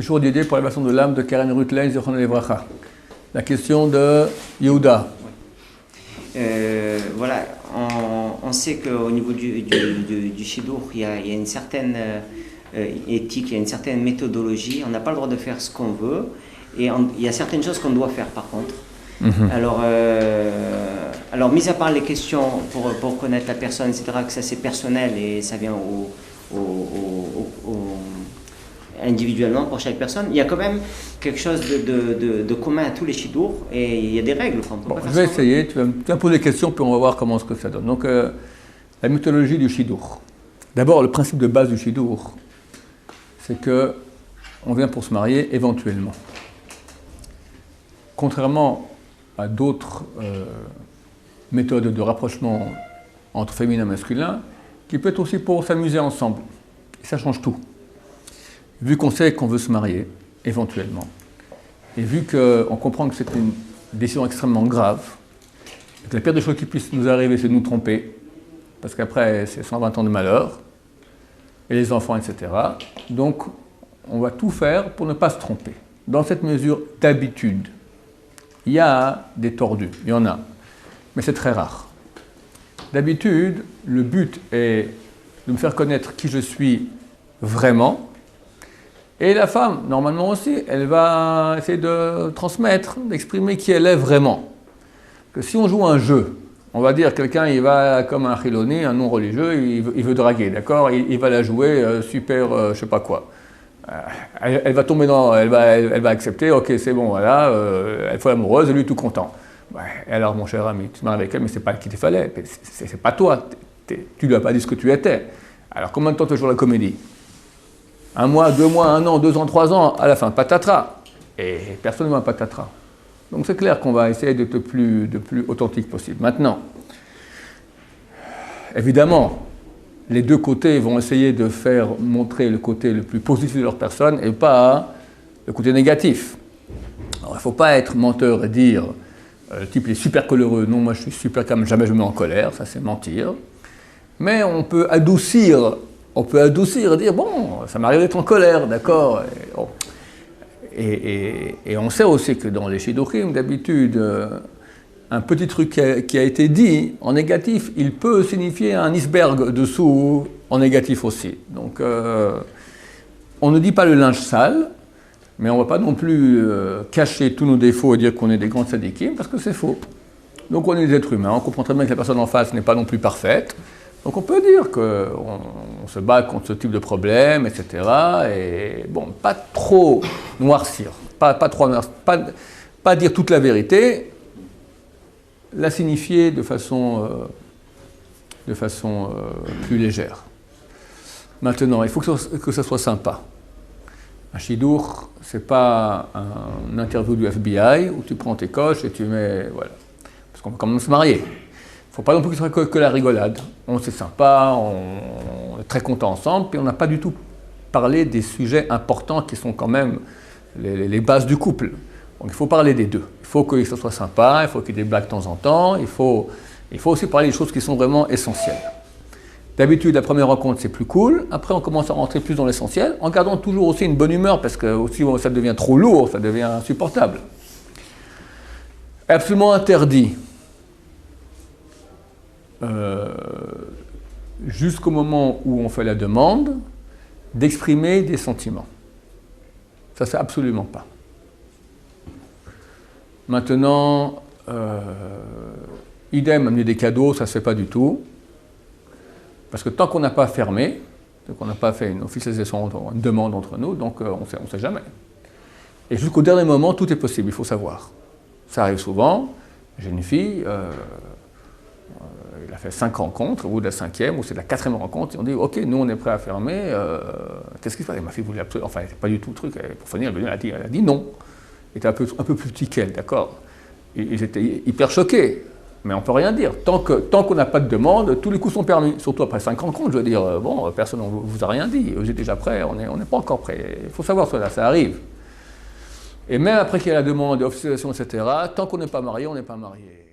Toujours d'idée pour l'élévation de l'âme de Karen Rutlein, Zichron Levracha. La question de Yehuda. Voilà, on sait qu'au niveau du Shidur, il y a une certaine éthique, il y a une certaine méthodologie. On n'a pas le droit de faire ce qu'on veut. Et il y a certaines choses qu'on doit faire par contre. Alors, mis à part les questions pour connaître la personne, etc., que ça c'est personnel et ça vient individuellement pour chaque personne, il y a quand même quelque chose de commun à tous les shidours et il y a des règles. Je vais essayer, tu vas me poser des questions puis on va voir comment ce que ça donne. Donc, la mythologie du shidour. D'abord, le principe de base du shidour, c'est que on vient pour se marier éventuellement. Contrairement à d'autres méthodes de rapprochement entre féminin et masculin, qui peut être aussi pour s'amuser ensemble. Et ça change tout. Vu qu'on sait qu'on veut se marier, éventuellement, et vu qu'on comprend que c'est une décision extrêmement grave, et que la pire des choses qui puissent nous arriver, c'est de nous tromper, parce qu'après, c'est 120 ans de malheur, et les enfants, etc. Donc, on va tout faire pour ne pas se tromper. Dans cette mesure d'habitude, il y a des tordus, il y en a, mais c'est très rare. D'habitude, le but est de me faire connaître qui je suis vraiment, et la femme, normalement aussi, elle va essayer de transmettre, d'exprimer qui elle est vraiment. Que si on joue un jeu, on va dire quelqu'un, il va comme un chiloni, un non-religieux, il veut draguer, d'accord, il va la jouer super, je sais pas quoi. Elle va tomber dans, elle va accepter, ok, c'est bon, voilà, elle faut amoureuse, et lui tout content. Ouais, alors mon cher ami, tu te maries avec elle, mais c'est pas qui qu'il fallait, c'est pas toi, tu lui as pas dit ce que tu étais. Alors combien de temps tu joues la comédie? 1 mois, 2 mois, 1 an, 2 ans, 3 ans, à la fin, patatras. Et personne ne va patatras. Donc c'est clair qu'on va essayer d'être le plus authentique possible. Maintenant, évidemment, les deux côtés vont essayer de faire montrer le côté le plus positif de leur personne et pas le côté négatif. Alors il ne faut pas être menteur et dire le type est super coléreux, non moi je suis super calme, jamais je me mets en colère, ça c'est mentir. Mais on peut adoucir, et dire bon, ça m'arrive d'être en colère, d'accord. Et on sait aussi que dans les shidduchim, d'habitude, un petit truc qui a été dit en négatif, il peut signifier un iceberg dessous en négatif aussi. Donc, on ne dit pas le linge sale, mais on ne va pas non plus cacher tous nos défauts et dire qu'on est des grands tzadikim, parce que c'est faux. Donc, on est des êtres humains, on comprend très bien que la personne en face n'est pas non plus parfaite. Donc, on peut dire qu'on se bat contre ce type de problème, etc. Et bon, pas trop noircir, pas dire toute la vérité, la signifier de façon plus légère. Maintenant, il faut que ça soit sympa. Un shidur, c'est pas une interview du FBI où tu prends tes coches et tu mets, voilà. Parce qu'on va quand même se marier. Il ne faut pas non plus que ce soit que la rigolade. C'est sympa, on est très contents ensemble, puis on n'a pas du tout parlé des sujets importants qui sont quand même les bases du couple. Donc il faut parler des deux. Il faut que ça soit sympa, il faut qu'il y ait des blagues de temps en temps, il faut aussi parler des choses qui sont vraiment essentielles. D'habitude, la première rencontre, c'est plus cool. Après, on commence à rentrer plus dans l'essentiel, en gardant toujours aussi une bonne humeur, parce que si ça devient trop lourd, ça devient insupportable. Absolument interdit, jusqu'au moment où on fait la demande, d'exprimer des sentiments. Ça, c'est absolument pas. Maintenant, idem, amener des cadeaux, ça ne se fait pas du tout. Parce que tant qu'on n'a pas fermé, tant qu'on n'a pas fait une officialisation, une demande entre nous, donc on ne sait jamais. Et jusqu'au dernier moment, tout est possible, il faut savoir. Ça arrive souvent, j'ai une fille, il a fait 5 rencontres, au bout de la 5e, ou c'est la 4e rencontre, ils ont dit, ok, nous on est prêts à fermer, qu'est-ce qui se passe? Et ma fille voulait absolument, enfin, elle n'était pas du tout le truc, pour finir, elle a dit non. Elle était un peu plus petit qu'elle, d'accord? Ils étaient hyper choqués. Mais on ne peut rien dire. Tant qu'on n'a pas de demande, tous les coups sont permis. Surtout après 5 rencontres, je veux dire, bon, personne ne vous a rien dit. Vous êtes déjà prêts, on n'est pas encore prêts. Il faut savoir cela, ça arrive. Et même après qu'il y a la demande, l'officialisation, etc., tant qu'on n'est pas marié, on n'est pas marié.